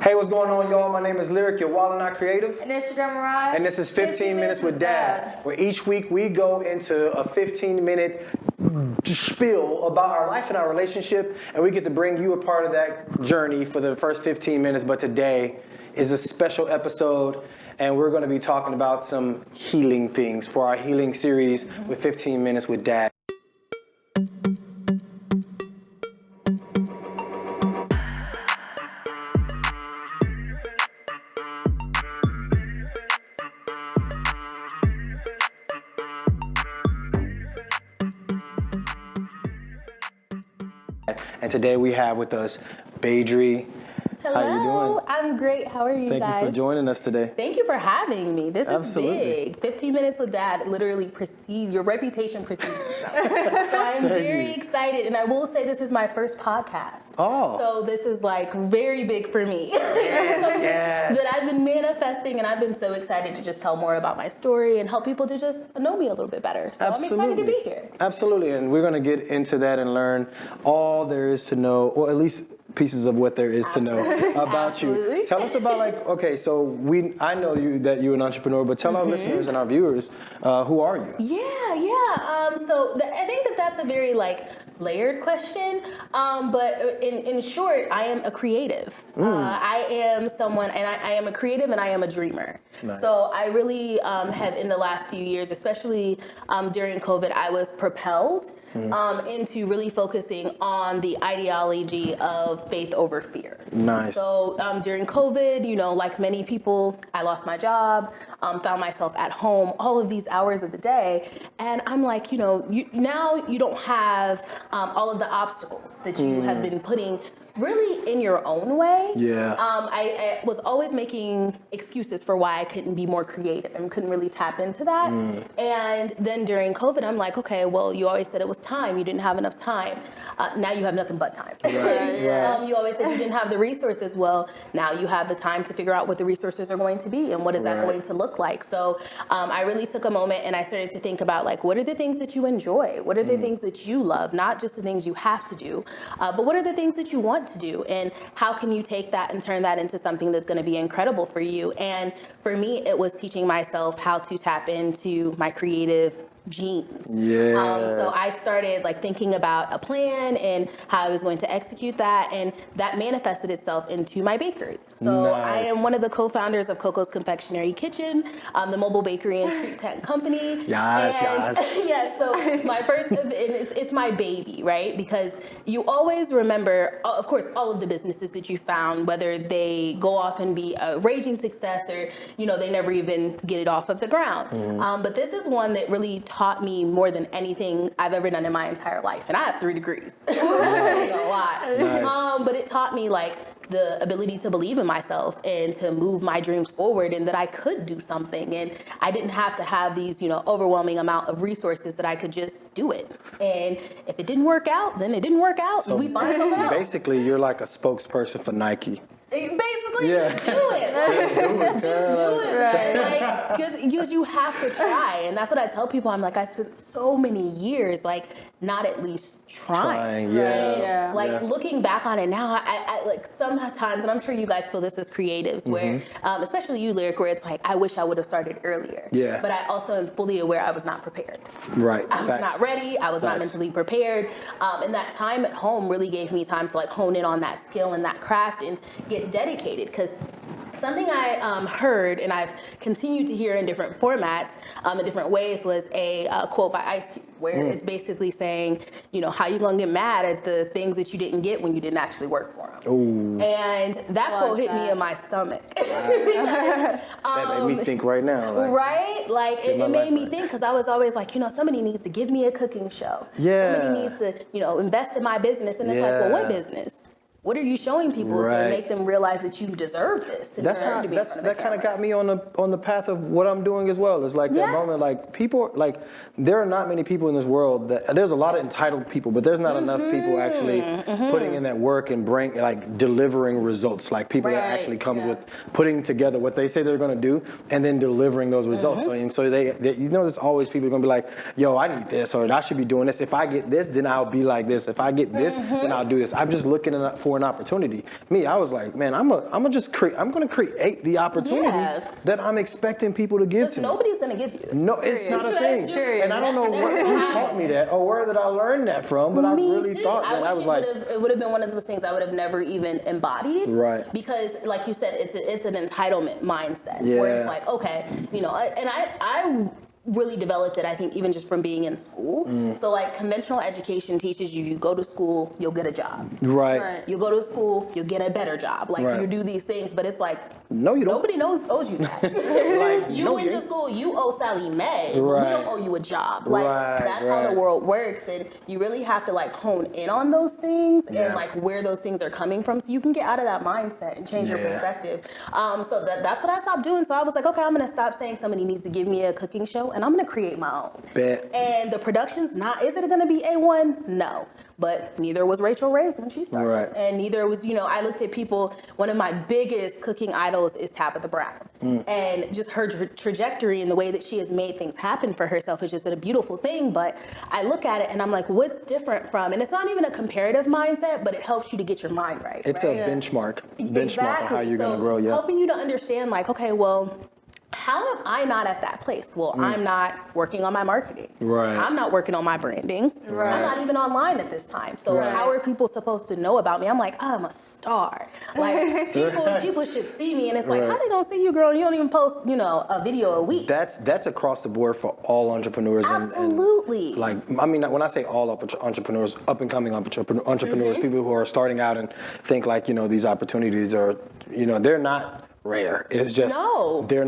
Hey, what's going on, y'all? My name is Lyric, your Wild and Not Creative. And this is your Mariah. And this is 15 Minutes with Dad, where each week we go into a 15-minute spiel about our life and our relationship, and we get to bring you a part of that journey for the first 15 minutes. But today is a special episode, and we're going to be talking about some healing things for our healing series with 15 Minutes with Dad. And today we have with us Baedri. Hello. How you doing? I'm great. How are you guys? Thank you for joining us today. Thank you for having me. This Absolutely. is big. 15 Minutes with Dad literally precedes, your reputation precedes itself. So I'm very excited. And I will say this is my first podcast. Oh. So this is like very big for me. Yes. That I've been manifesting, and I've been so excited to just tell more about my story and help people to just know me a little bit better. So Absolutely. I'm excited to be here. Absolutely. And we're going to get into that and learn all there is to know, or at least pieces of what there is to know about you. Tell us about so I know that you're an entrepreneur, but tell our listeners and our viewers, who are you? I think that's a very layered question, but in short, I am a creative. I am someone, and I am a creative, and I am a dreamer. Nice. So I really have, in the last few years, especially during COVID, I was propelled into really focusing on the ideology of faith over fear. Nice. So during COVID, like many people, I lost my job, found myself at home all of these hours of the day. And I'm like, now you don't have all of the obstacles that you have been putting really in your own way. Yeah. I was always making excuses for why I couldn't be more creative and couldn't really tap into that. And then during COVID, I'm like, okay, well, you always said it was time. You didn't have enough time. Now you have nothing but time. Right. You always said you didn't have the resources. Well, now you have the time to figure out what the resources are going to be and what is that going to look like. So I really took a moment and I started to think about what are the things that you enjoy? What are the things that you love? Not just the things you have to do, but what are the things that you want to do, and how can you take that and turn that into something that's going to be incredible for you? And for me, it was teaching myself how to tap into my creative genes. So I started thinking about a plan and how I was going to execute that, and that manifested itself into my bakery. So I am one of the co-founders of CoCo's Confectionary Kitchen, the mobile bakery and treat tech company. So my first, it's my baby, right? Because you always remember, of course, all of the businesses that you found, whether they go off and be a raging success or, they never even get it off of the ground. But this is one that really taught me more than anything I've ever done in my entire life. And I have 3 degrees. A lot. Nice. But it taught me the ability to believe in myself and to move my dreams forward, and that I could do something, and I didn't have to have these overwhelming amount of resources, that I could just do it. And if it didn't work out, then it didn't work out, and we find something else. Basically, you're like a spokesperson for Nike. Basically, just do it. Just do it. Right. Because you have to try. And that's what I tell people. I'm like, I spent so many years, not at least trying. Looking back on it now, I sometimes, and I'm sure you guys feel this as creatives, where, especially you, Lyric, where it's I wish I would have started earlier. Yeah. But I also am fully aware I was not prepared. Right. I was not ready. I was not mentally prepared. And that time at home really gave me time to hone in on that skill and that craft and get dedicated, because something I heard, and I've continued to hear in different formats, in different ways, was a quote by Ice Cube, where it's basically saying, how you gonna get mad at the things that you didn't get when you didn't actually work for them? Ooh. And that quote hit me in my stomach. That made me think right now. Right? It made me think, because I was always somebody needs to give me a cooking show. Yeah. Somebody needs to, invest in my business. And it's well, what business? What are you showing people to make them realize that you deserve this? That kind of got me on the path of what I'm doing as well. It's that moment, people, there are not many people in this world there's a lot of entitled people, but there's not enough people actually putting in that work and delivering results. People that actually comes with putting together what they say they're going to do and then delivering those results. And so they there's always people going to be like, yo, I need this, or I should be doing this. If I get this, then I'll be like this. If I get this, then I'll do this. I'm just looking for for an opportunity. Me, I was like, man, I'm going to create the opportunity that I'm expecting people to give to me. Nobody's going to give you. No, it's not a thing. And I don't know who taught me that or where did I learn that from, but I really thought that. I was like, it would have been one of those things I would have never even embodied. Right. Because like you said, it's an entitlement mindset Yeah. where it's like, okay, you know, and I really developed it, I think, even just from being in school. So like conventional education teaches you go to school, you'll get a job. Right. You go to school, you'll get a better job. Like you do these things, but it's like, no, you don't. Nobody owes you that. Like, you went to school, you owe Sally Mae. But we don't owe you a job. Like that's how the world works, and you really have to like hone in on those things and like where those things are coming from, so you can get out of that mindset and change your perspective. So that's what I stopped doing. So I was like, okay, I'm gonna stop saying somebody needs to give me a cooking show, and I'm gonna create my own. Bet. And the production's is it gonna be A1? No. But neither was Rachel Ray's when she started. Right. And neither was, you know, I looked at people, one of my biggest cooking idols is Tabitha Brown. And just her trajectory and the way that she has made things happen for herself is just a beautiful thing. But I look at it and I'm like, what's different from, and it's not even a comparative mindset, but it helps you to get your mind right. It's a benchmark of how you're going to grow. Helping you to understand like, okay, well, how am I not at that place? Well, I'm not working on my marketing. Right. I'm not working on my branding. Right. I'm not even online at this time. So how are people supposed to know about me? I'm like, I'm a star. Like people should see me, and it's like, how they gonna see you, girl? You don't even post, you know, a video a week. That's across the board for all entrepreneurs. Absolutely. And like, I mean, when I say all entrepreneurs, up and coming entrepreneurs, people who are starting out and think like, you know, these opportunities are, you know, they're not rare. It's just there are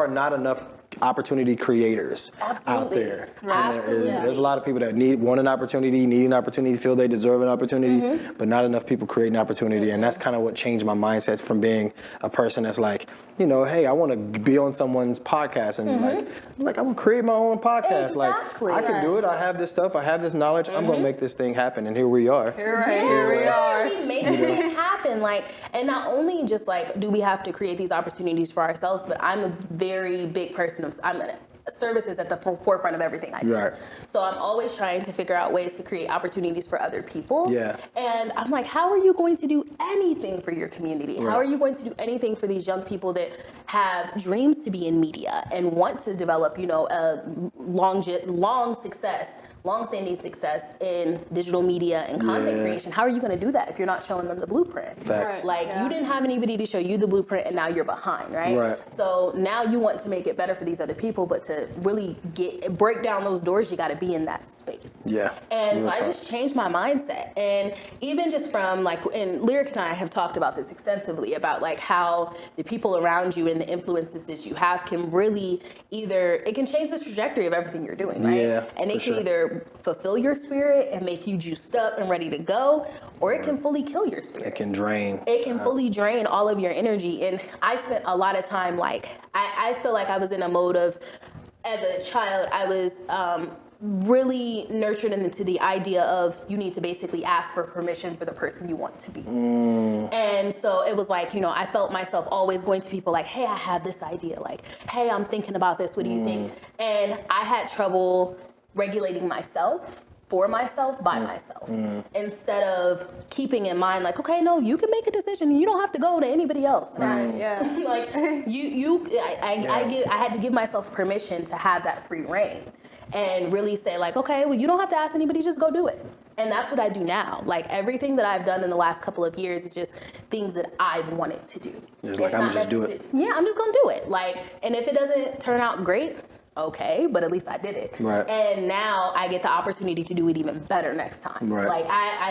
not enough opportunity creators out there. Absolutely. There's a lot of people that need an opportunity, feel they deserve an opportunity, but not enough people create an opportunity. And that's kind of what changed my mindset from being a person that's like, you know, hey, I want to be on someone's podcast and like I want to create my own podcast. Exactly. Like I can do it. I have this stuff. I have this knowledge. I'm going to make this thing happen. And here we are. Here we are. Making it happen. Like, and not only just like, do we have to create these opportunities for ourselves, but I'm a very big person of, service is at the forefront of everything I do. Right. So I'm always trying to figure out ways to create opportunities for other people. Yeah. And I'm like, how are you going to do anything for your community? How are you going to do anything for these young people that have dreams to be in media and want to develop, you know, a long-standing success in digital media and content creation? How are you going to do that if you're not showing them the blueprint? Facts. Like you didn't have anybody to show you the blueprint, and now you're behind, right? So now you want to make it better for these other people, but to really break down those doors, you got to be in that space. Yeah. And so I just changed my mindset, and even just from like, and Lyric and I have talked about this extensively about like how the people around you and the influences that you have can really it can change the trajectory of everything you're doing, right? Yeah, and it can either fulfill your spirit and make you juiced up and ready to go, or it can fully kill your spirit. It can drain. It can fully drain all of your energy. And I spent a lot of time, like, I feel like I was in a mode of, as a child, I was really nurtured into the idea of you need to basically ask for permission for the person you want to be. And so it was like, you know, I felt myself always going to people like, hey, I have this idea. Like, hey, I'm thinking about this. What do you think? And I had trouble regulating myself for myself by myself, instead of keeping in mind like, okay, no, you can make a decision and you don't have to go to anybody else. Like I had to give myself permission to have that free reign and really say like, okay, well, you don't have to ask anybody, just go do it. And that's what I do now. Like everything that I've done in the last couple of years is just things that I've wanted to do. It's like, I'm just do it. Yeah, I'm just gonna do it. Like, and if it doesn't turn out great, okay, but at least I did it. Right. And now I get the opportunity to do it even better next time. Right. Like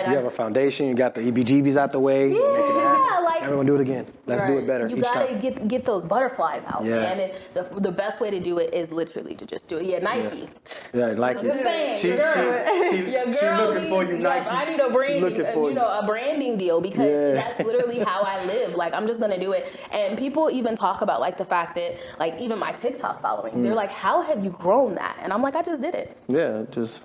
you have a foundation, you got the EBGBs out the way. Yeah, like everyone do it again. Let's do it better. You gotta get those butterflies out, man. And the best way to do it is literally to just do it. Yeah, Nike. Yeah, Nike. I'm just saying, she looking for you, Nike. I need a branding, a branding deal, because that's literally how I live. Like I'm just gonna do it. And people even talk about like the fact that like even my TikTok following, they're like, how have you grown that? And I'm like, I just did it. Yeah, just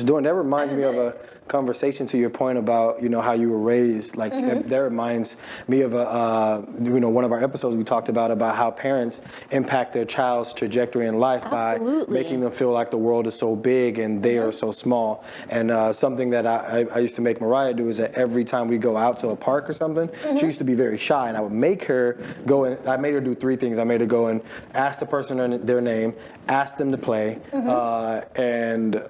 doing. That reminds me of conversation to your point about, you know, how you were raised. Like that reminds me of you know, one of our episodes we talked about how parents impact their child's trajectory in life by making them feel like the world is so big and they are so small. And something that I used to make Mariah do is that every time we go out to a park or something, she used to be very shy, and I would make her go and I made her do three things. I made her go and ask the person their name, ask them to play, and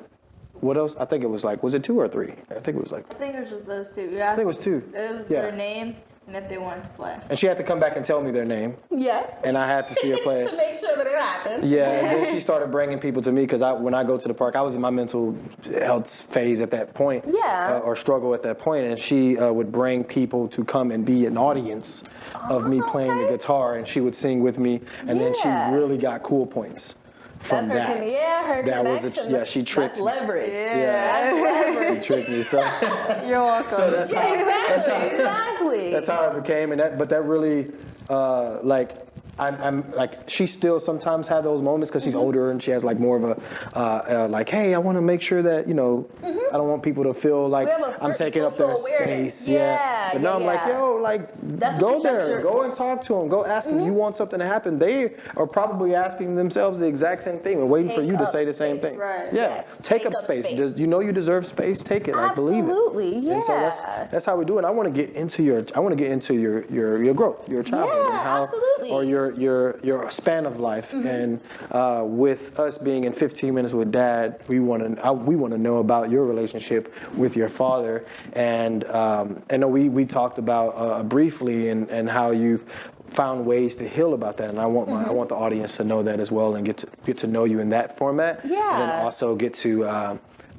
what else? I think it was like, was it 2 or 3? I think it was like. I think it was just those two. I think it was 2. It was their name and if they wanted to play. And she had to come back and tell me their name. Yeah. And I had to see her play. To make sure that it happened. Yeah, and then she started bringing people to me because when I go to the park, I was in my mental health phase at that point. Yeah. Or struggle at that point, and she would bring people to come and be an audience of me playing the guitar, and she would sing with me, and then she really got cool points. From That's her, her that connection. was she tricked That's leverage. me. That's leverage. She tricked me. So You're welcome. So that's Exactly. That's how it became, and that really like. I'm like, she still sometimes have those moments because she's older and she has like more of a like, hey, I want to make sure that, you know, I don't want people to feel like I'm taking up their space. But now I'm like, yo, like, go there, go and talk to them, go ask them. You want something to happen? They are probably asking themselves the exact same thing and waiting for you to say the same thing. Right. Yeah, take up space. You know you deserve space. Take it. Like, believe it. Absolutely. Yeah. And so that's how we do it. I want to get into your growth, your childhood, and how, absolutely. or your span of life. And with us being in 15 Minutes with Dad, we want to know about your relationship with your father. And I know we talked about briefly and how you found ways to heal about that, and I want the audience to know that as well, and get to know you in that format. And then also get to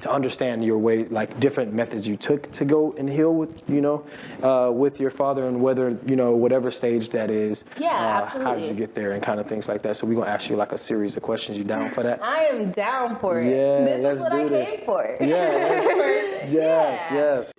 understand your way, like different methods you took to go and heal with, you know, with your father, and whether, you know, whatever stage that is. Absolutely. How did you get there and kind of things like that. So we're gonna ask you like a series of questions. You down for that? I am down for it. Yeah, this let's is what do I this. came for. Yeah. Yes.